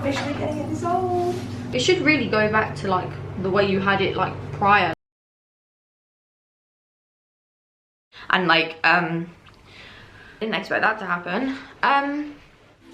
Officially getting it dissolved. It should really go back to like the way you had it like prior. And like didn't expect that to happen.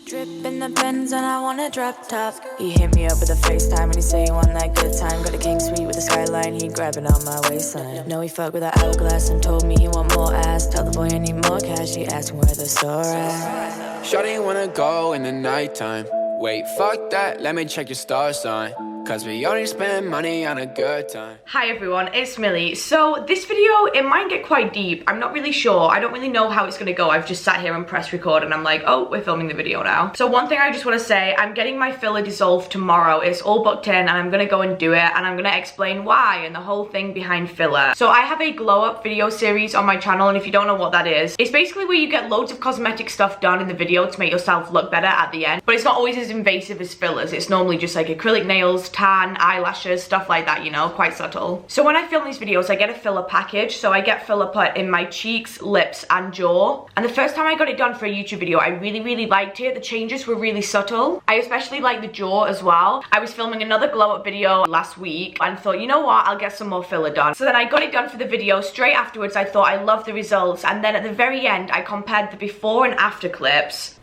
Drip in the Benz and I want a drop top. He hit me up with a FaceTime and he say he want that good time. Got a king suite with a skyline, he grabbing on my waistline. No, he fucked with an hourglass and told me he want more ass. Tell the boy I need more cash, he asked me where the store at. Shawty wanna go in the nighttime. Wait, fuck that, let me check your star sign. Cause we only spend money on a good time. Hi everyone, it's Millie. So this video, it might get quite deep. I'm not really sure. I don't really know how it's gonna go. I've just sat here and pressed record and I'm like, oh, we're filming the video now. So one thing I just wanna say, I'm getting my filler dissolved tomorrow. It's all booked in and I'm gonna go and do it and I'm gonna explain why and the whole thing behind filler. So I have a glow up video series on my channel, and if you don't know what that is, it's basically where you get loads of cosmetic stuff done in the video to make yourself look better at the end. But it's not always as invasive as fillers. It's normally just like acrylic nails, tan, eyelashes, stuff like that, you know, quite subtle. So when I film these videos, I get a filler package. So I get filler put in my cheeks, lips, and jaw. And the first time I got it done for a YouTube video, I really liked it. The changes were really subtle. I especially like the jaw as well. I was filming another glow up video last week and thought, you know what, I'll get some more filler done. So then I got it done for the video. Straight afterwards, I thought I loved the results. And then at the very end, I compared the before and after clips.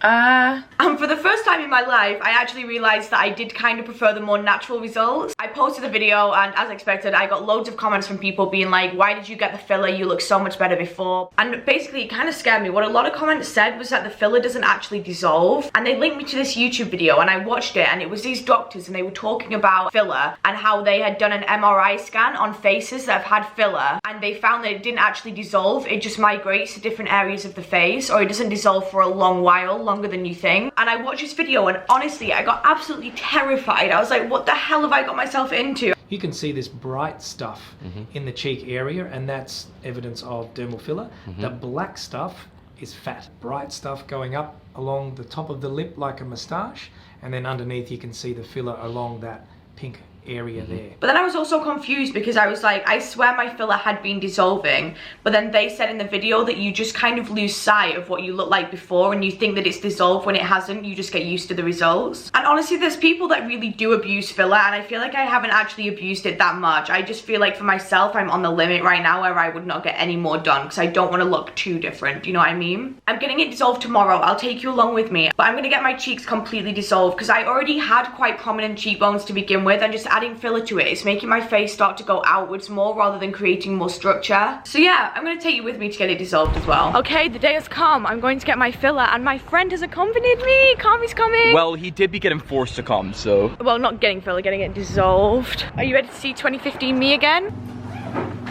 And for the first time in my life, I actually realized that I did kind of prefer the more natural results. I posted the video and as expected, I got loads of comments from people being like, why did you get the filler? You look so much better before. And basically it kind of scared me. What a lot of comments said was that the filler doesn't actually dissolve. And they linked me to this YouTube video and I watched it, and it was these doctors and they were talking about filler and how they had done an MRI scan on faces that have had filler, and they found that it didn't actually dissolve. It just migrates to different areas of the face, or it doesn't dissolve for a long while, longer than you think. And I watched this video and honestly I got absolutely terrified. I was like, what the hell have I got myself into? You can see this bright stuff in the cheek area, and that's evidence of dermal filler. The black stuff is fat. Bright stuff going up along the top of the lip like a moustache, and then underneath you can see the filler along that pink area there. But then I was also confused because I was like, I swear my filler had been dissolving, but then they said in the video that you just kind of lose sight of what you look like before and you think that it's dissolved when it hasn't. You just get used to the results. And honestly, there's people that really do abuse filler, and I feel like I haven't actually abused it that much. I just feel like for myself, I'm on the limit right now where I would not get any more done because I don't want to look too different, you know what I mean? I'm getting it dissolved tomorrow. I'll take you along with me, but I'm gonna get my cheeks completely dissolved because I already had quite prominent cheekbones to begin with, and just adding filler to it, it's making my face start to go outwards more rather than creating more structure. So yeah, I'm gonna take you with me to get it dissolved as well. Okay, the day has come. I'm going to get my filler and my friend has accompanied me. Kami's coming. Well, he did be getting forced to come, so. Well, not getting filler, getting it dissolved. Are you ready to see 2015 me again?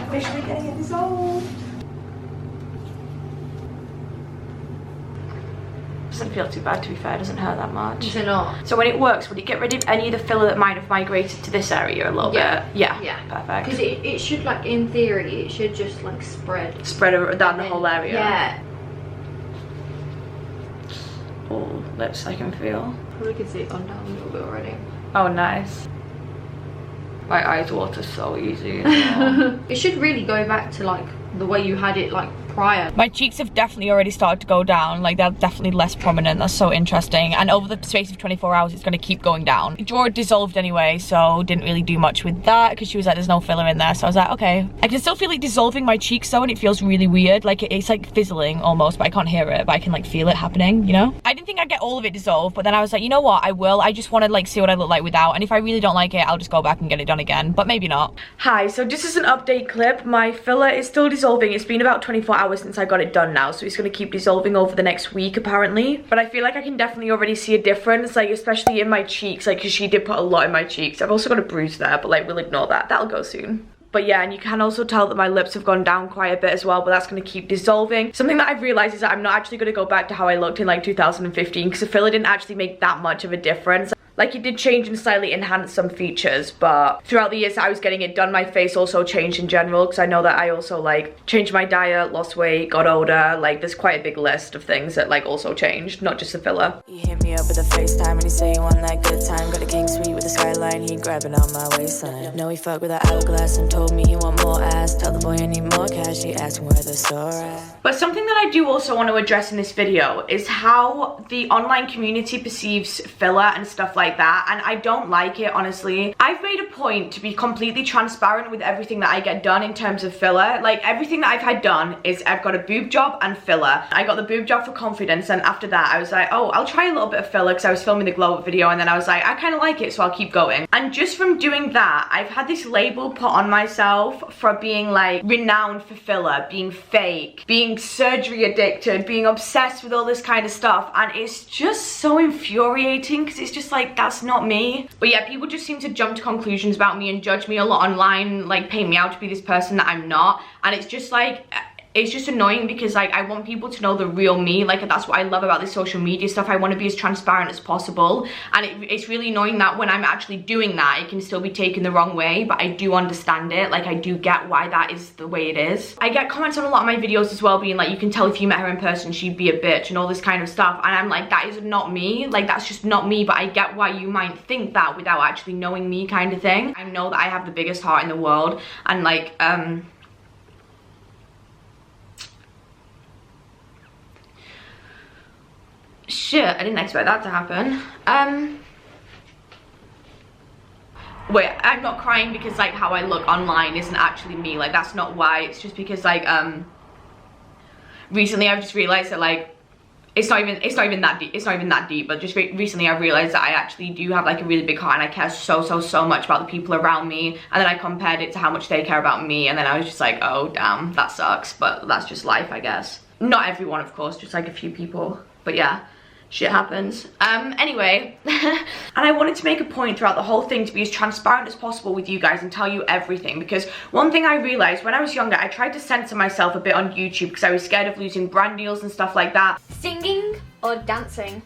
Officially getting it dissolved. Doesn't feel too bad, to be fair. It doesn't hurt that much. Is it not? So when it works, would it get rid of any of the filler that might have migrated to this area a little bit? Yeah, perfect. Because it should, like, in theory, it should just like spread Down the whole area. Yeah. Oh, lips I can feel. Probably can see it gone down a little bit already. Oh, nice. My eyes water so easy. It should really go back to like the way you had it like prior. My cheeks have definitely already started to go down. Like, they're definitely less prominent. That's so interesting. And over the space of 24 hours, it's going to keep going down. The jaw dissolved anyway, so didn't really do much with that because she was like, there's no filler in there. So I was like, okay. I can still feel it dissolving my cheeks though, and it feels really weird. Like, it's like fizzling almost, but I can't hear it, but I can like feel it happening, you know? I didn't think I'd get all of it dissolved, but then I was like, you know what? I will. I just want to like see what I look like without. And if I really don't like it, I'll just go back and get it done again, but maybe not. Hi, so this is an update clip. My filler is still dissolving. It's been about 24 hours since I got it done now, so it's going to keep dissolving over the next week apparently. But I feel like I can definitely already see a difference, like especially in my cheeks, like because she did put a lot in my cheeks. I've also got a bruise there, but like we'll ignore that. That'll go soon. But yeah, and you can also tell that my lips have gone down quite a bit as well, but that's going to keep dissolving. Something that I've realized is that I'm not actually going to go back to how I looked in like 2015 because the filler didn't actually make that much of a difference. Like, it did change and slightly enhance some features, but throughout the years that I was getting it done, my face also changed in general, because I know that I also, like, changed my diet, lost weight, got older. Like, there's quite a big list of things that, like, also changed, not just the filler. You hit me up with a FaceTime and he say you want that good time. Got a king suite with the skyline, he grabbing on my waistline. Know he fucked with an hourglass and told me he want more ass. Tell the boy I need more cash, he asked me where the store at. But something that I do also want to address in this video is how the online community perceives filler and stuff like that, and I don't like it, honestly. I've made a point to be completely transparent with everything that I get done in terms of filler. Like, everything that I've had done is I've got a boob job and filler. I got the boob job for confidence, and after that I was like, oh, I'll try a little bit of filler, because I was filming the glow up video, and then I was like, I kind of like it, so I'll keep going. And just from doing that, I've had this label put on myself for being like renowned for filler, being fake, being surgery addicted, being obsessed with all this kind of stuff, and it's just so infuriating, because it's just like, that's not me. But yeah, people just seem to jump to conclusions about me and judge me a lot online, like paint me out to be this person that I'm not, and it's just like, it's just annoying, because like, I want people to know the real me. Like, that's what I love about this social media stuff. I want to be as transparent as possible, and it's really annoying that when I'm actually doing that, it can still be taken the wrong way, but I do understand it. Like, I do get why that is the way it is. I get comments on a lot of my videos as well being like, you can tell if you met her in person she'd be a bitch and all this kind of stuff, and I'm like, that is not me. Like, that's just not me, but I get why you might think that without actually knowing me, kind of thing. I know that I have the biggest heart in the world, and like, shit, I didn't expect that to happen. Wait, I'm not crying because like how I look online isn't actually me. Like, that's not why. It's just because like recently I've just realized that like it's not even that deep, but just recently I've realized that I actually do have like a really big heart, and I care so much about the people around me, and then I compared it to how much they care about me, and then I was just like, oh damn, that sucks, but that's just life, I guess. Not everyone, of course, just like a few people, but yeah. Shit happens. Anyway, and I wanted to make a point throughout the whole thing to be as transparent as possible with you guys and tell you everything, because one thing I realized when I was younger, I tried to censor myself a bit on YouTube because I was scared of losing brand deals and stuff like that. Singing or dancing?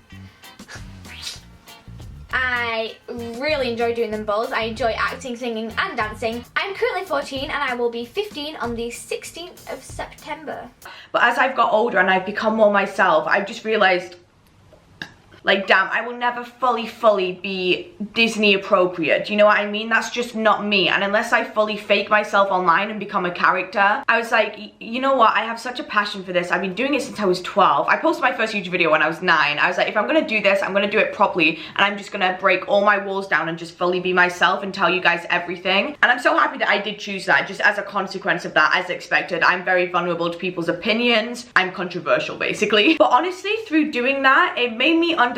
I really enjoy doing them both. I enjoy acting, singing and dancing. I'm currently 14 and I will be 15 on the 16th of September. But as I've got older and I've become more myself, I've just realized, like, damn, I will never fully be Disney appropriate. Do you know what I mean? That's just not me. And unless I fully fake myself online and become a character, I was like, you know what? I have such a passion for this. I've been doing it since I was 12. I posted my first YouTube video when I was 9. I was like, if I'm gonna do this, I'm gonna do it properly. And I'm just gonna break all my walls down and just fully be myself and tell you guys everything. And I'm so happy that I did choose that, just as a consequence of that, as expected. I'm very vulnerable to people's opinions. I'm controversial, basically. But honestly, through doing that, it made me understand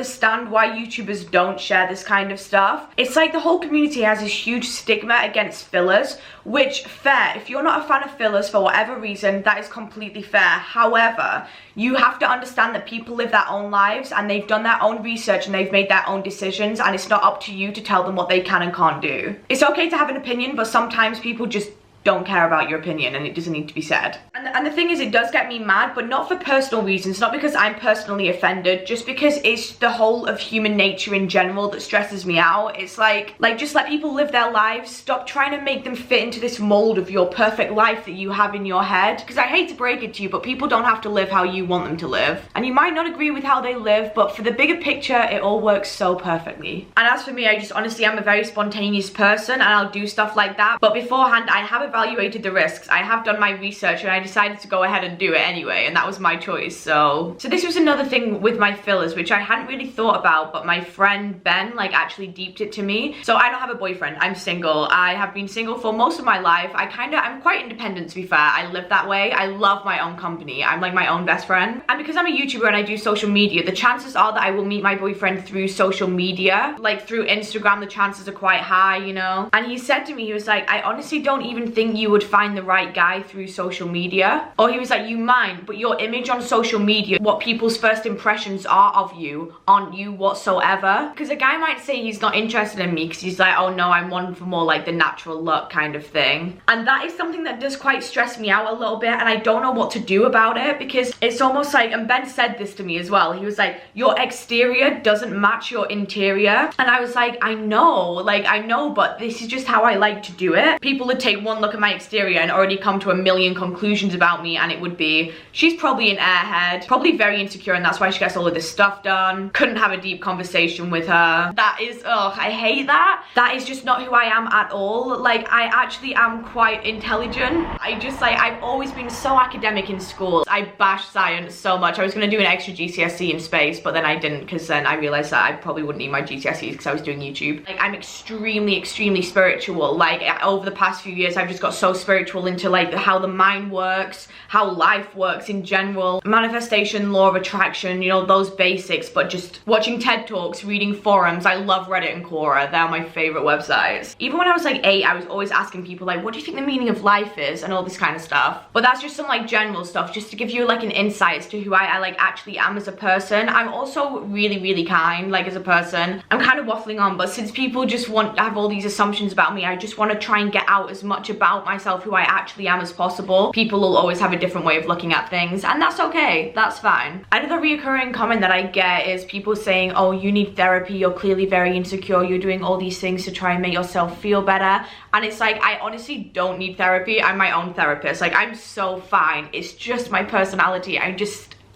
why YouTubers don't share this kind of stuff. It's like the whole community has this huge stigma against fillers, which, fair, if you're not a fan of fillers for whatever reason, that is completely fair. However, you have to understand that people live their own lives and they've done their own research and they've made their own decisions, and it's not up to you to tell them what they can and can't do. It's okay to have an opinion, but sometimes people just don't care about your opinion and it doesn't need to be said. And the thing is, it does get me mad, but not for personal reasons, not because I'm personally offended, just because it's the whole of human nature in general that stresses me out. It's like just let people live their lives. Stop trying to make them fit into this mold of your perfect life that you have in your head, because I hate to break it to you, but people don't have to live how you want them to live, and you might not agree with how they live, but for the bigger picture it all works so perfectly. And as for me, I just honestly, I'm a very spontaneous person and I'll do stuff like that, but beforehand I have evaluated the risks. I have done my research and I decided to go ahead and do it anyway, and that was my choice. So this was another thing with my fillers, which I hadn't really thought about, but my friend Ben like actually deeped it to me. So I don't have a boyfriend, I'm single. I have been single for most of my life. I'm quite independent, to be fair. I live that way. I love my own company. I'm like my own best friend. And because I'm a YouTuber and I do social media, the chances are that I will meet my boyfriend through social media, like through Instagram. The chances are quite high, you know. And he said to me, he was like, I honestly don't even think think you would find the right guy through social media. Or he was like, you might, but your image on social media, what people's first impressions are of you, aren't you whatsoever. Because a guy might say he's not interested in me because he's like, oh no, I'm one for more like the natural look kind of thing. And that is something that does quite stress me out a little bit, and I don't know what to do about it, because it's almost like, and Ben said this to me as well, he was like, your exterior doesn't match your interior. And I was like, I know, but this is just how I like to do it. People would take one look at my exterior and already come to a million conclusions about me, and it would be, she's probably an airhead, probably very insecure, and that's why she gets all of this stuff done. Couldn't have a deep conversation with her. That is, ugh, I hate that. That is just not who I am at all. Like, I actually am quite intelligent. I just, like, I've always been so academic in school. I bashed science so much. I was gonna do an extra GCSE in space, but then I didn't, because then I realized that I probably wouldn't need my GCSEs because I was doing YouTube. Like, I'm extremely spiritual. Like, over the past few years, I've just got so spiritual into like how the mind works, how life works in general, manifestation, law of attraction, you know, those basics. But just watching TED Talks, reading forums. I love Reddit and Quora. They're my favorite websites. Even when I was like 8, I was always asking people like, what do you think the meaning of life is, and all this kind of stuff. But that's just some like general stuff, just to give you like an insight as to who I like actually am as a person. I'm also really kind, like, as a person. I'm kind of waffling on, but since people just want to have all these assumptions about me, I just want to try and get out as much about myself, who I actually am, as possible. People will always have a different way of looking at things, and that's okay, that's fine. Another reoccurring comment that I get is people saying, oh, you need therapy, you're clearly very insecure, you're doing all these things to try and make yourself feel better. And it's like, I honestly don't need therapy. I'm my own therapist. Like, I'm so fine. It's just my personality.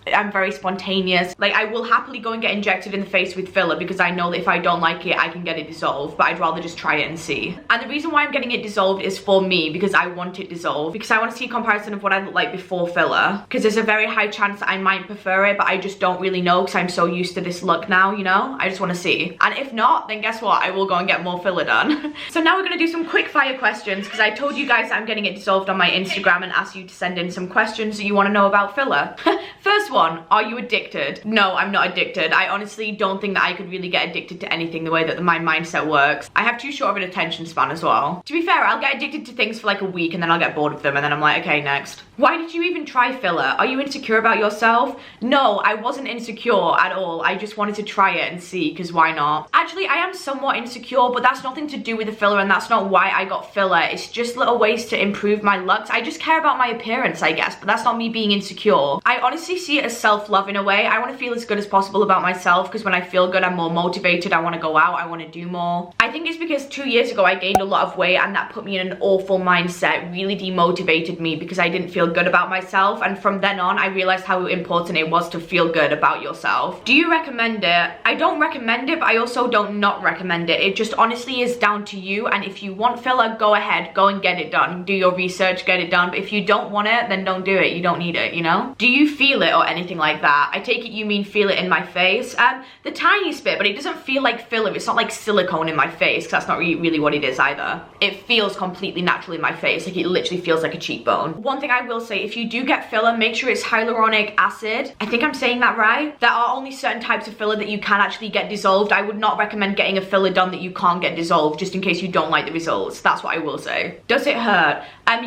I'm very spontaneous. Like, I will happily go and get injected in the face with filler because I know that if I don't like it, I can get it dissolved, but I'd rather just try it and see. And the reason why I'm getting it dissolved is for me, because I want it dissolved, because I want to see a comparison of what I look like before filler, because there's a very high chance that I might prefer it, but I just don't really know because I'm so used to this look now, you know? I just want to see. And if not, then guess what? I will go and get more filler done. So now we're going to do some quick fire questions, because I told you guys that I'm getting it dissolved on my Instagram and asked you to send in some questions that you want to know about filler. First one, are you addicted? No, I'm not addicted. I honestly don't think that I could really get addicted to anything the way that my mindset works. I have too short of an attention span as well. To be fair, I'll get addicted to things for like a week and then I'll get bored of them and then I'm like, okay, next. Why did you even try filler? Are you insecure about yourself? No, I wasn't insecure at all. I just wanted to try it and see, because why not? Actually, I am somewhat insecure, but that's nothing to do with the filler, and that's not why I got filler. It's just little ways to improve my looks. I just care about my appearance, I guess, but that's not me being insecure. I honestly see it as self-love in a way. I want to feel as good as possible about myself, because when I feel good, I'm more motivated. I want to go out, I want to do more. I think it's because 2 years ago I gained a lot of weight and that put me in an awful mindset, really demotivated me because I didn't feel good about myself, and from then on I realized how important it was to feel good about yourself. Do you recommend it? I don't recommend it, but I also don't not recommend it. It just honestly is down to you, and if you want filler, go ahead, go and get it done. Do your research, get it done, but if you don't want it, then don't do it. You don't need it, you know? Do you feel it or anything like that? I take it you mean feel it in my face. The tiniest bit, but it doesn't feel like filler. It's not like silicone in my face, because that's not really what it is either. It feels completely natural in my face. Like, it literally feels like a cheekbone. One thing I will say, if you do get filler, make sure it's hyaluronic acid. I think I'm saying that right. There are only certain types of filler that you can actually get dissolved. I would not recommend getting a filler done that you can't get dissolved, just in case you don't like the results. That's what I will say. Does it hurt?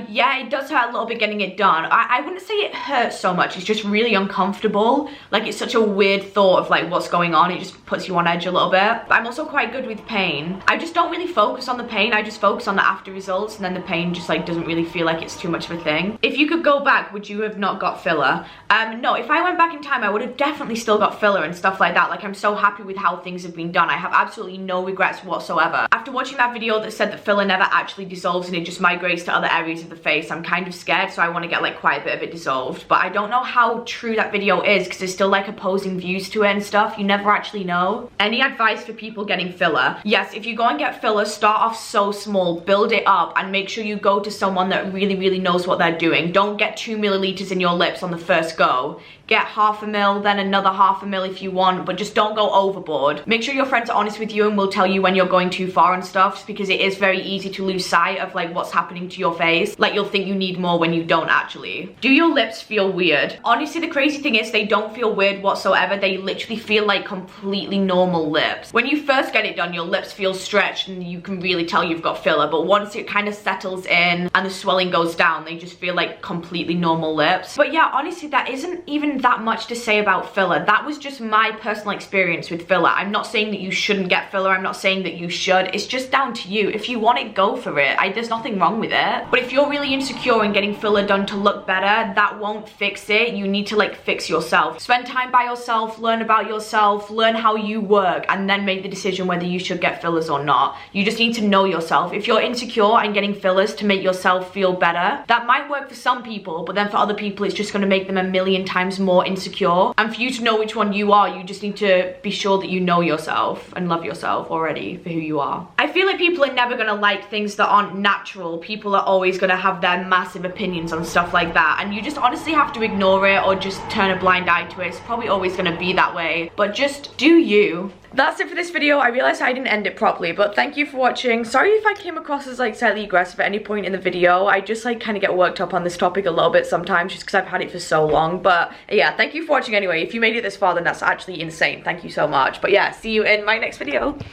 Yeah, it does hurt a little bit getting it done. I wouldn't say it hurts so much. It's just really uncomfortable. Like, it's such a weird thought of like what's going on. It just puts you on edge a little bit. But I'm also quite good with pain. I just don't really focus on the pain. I just focus on the after results, and then the pain just like doesn't really feel like it's too much of a thing. If you could go back, would you have not got filler? No, if I went back in time, I would have definitely still got filler and stuff like that. Like, I'm so happy with how things have been done. I have absolutely no regrets whatsoever. After watching that video that said that filler never actually dissolves and it just migrates to other areas of the face, I'm kind of scared, so I want to get like quite a bit of it dissolved. But I don't know how true that video is, because there's still like opposing views to it and stuff. You never actually know. Any advice for people getting filler? Yes, if you go and get filler, start off so small, build it up, and make sure you go to someone that really knows what they're doing. Don't get 2 milliliters in your lips on the first go. Get 1/2 ml, then another 1/2 ml if you want, but just don't go overboard. Make sure your friends are honest with you and will tell you when you're going too far and stuff, just because it is very easy to lose sight of like what's happening to your face. Like, you'll think you need more when you don't actually. Do your lips feel weird? Honestly, the crazy crazy thing is they don't feel weird whatsoever. They literally feel like completely normal lips. When you first get it done, your lips feel stretched and you can really tell you've got filler, but once it kind of settles in and the swelling goes down, they just feel like completely normal lips. But yeah, honestly, that isn't even that much to say about filler. That was just my personal experience with filler. I'm not saying that you shouldn't get filler. I'm not saying that you should. It's just down to you. If you want it, go for it. There's nothing wrong with it. But if you're really insecure and getting filler done to look better, that won't fix it. You need to like fix yourself. Spend time by yourself, learn about yourself, learn how you work, and then make the decision whether you should get fillers or not. You just need to know yourself. If you're insecure and getting fillers to make yourself feel better, that might work for some people, but then for other people, it's just gonna make them a million times more insecure. And for you to know which one you are, you just need to be sure that you know yourself and love yourself already for who you are. I feel like people are never gonna like things that aren't natural. People are always gonna have their massive opinions on stuff like that, and you just honestly have to ignore it or just turn a blind eye to it. It's probably always gonna be that way, but just do you. That's it for this video. I realized I didn't end it properly, but thank you for watching. Sorry if I came across as like slightly aggressive at any point in the video. I just like kind of get worked up on this topic a little bit sometimes just because I've had it for so long. But yeah, thank you for watching anyway. If you made it this far, then that's actually insane. Thank you so much. But yeah, see you in my next video.